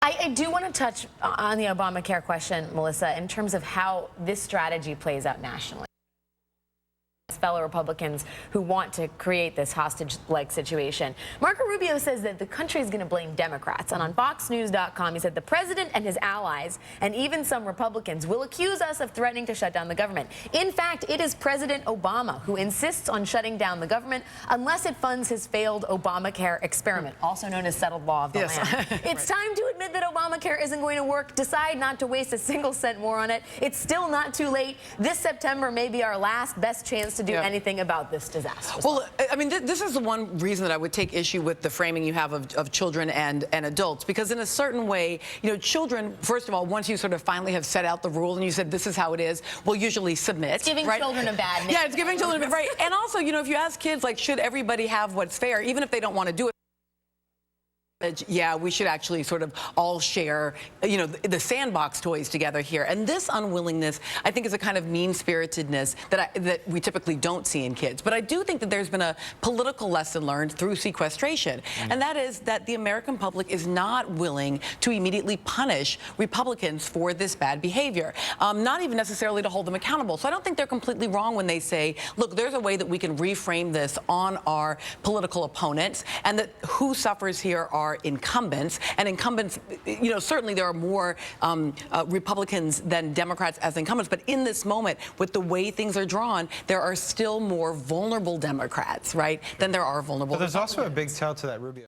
I do want to touch on the Obamacare question, Melissa, in terms of how this strategy plays out nationally. Fellow Republicans who want to create this hostage-like situation. Marco Rubio says that the country is going to blame Democrats. And on FoxNews.com, he said the president and his allies, and even some Republicans, will accuse us of threatening to shut down the government. In fact, it is President Obama who insists on shutting down the government unless it funds his failed Obamacare experiment, also known as settled law of the land. It's time to admit that Obamacare isn't going to work. Decide not to waste a single cent more on it. It's still not too late. This September may be our last best chance to do anything about this disaster. Well, I mean, this is the one reason that I would take issue with the framing you have of children and adults, because in a certain way, you know, children, first of all, once you sort of finally have set out the rule and you said this is how it is, will usually submit. It's giving children a bad name. Yeah, it's giving children a bad right. And also, you know, if you ask kids, like, should everybody have what's fair, even if they don't want to do it, yeah, we should actually sort of all share, you know, the sandbox toys together here. And this unwillingness, I think, is a kind of mean-spiritedness that we typically don't see in kids. But I do think that there's been a political lesson learned through sequestration, and that is that the American public is not willing to immediately punish Republicans for this bad behavior, not even necessarily to hold them accountable. So I don't think they're completely wrong when they say, look, there's a way that we can reframe this on our political opponents, and that who suffers here are incumbents, and incumbents, you know, certainly there are more Republicans than Democrats as incumbents, but in this moment, with the way things are drawn, there are still more vulnerable Democrats, right, than there are vulnerable Republicans. But there's also a big tell to that, Rubio.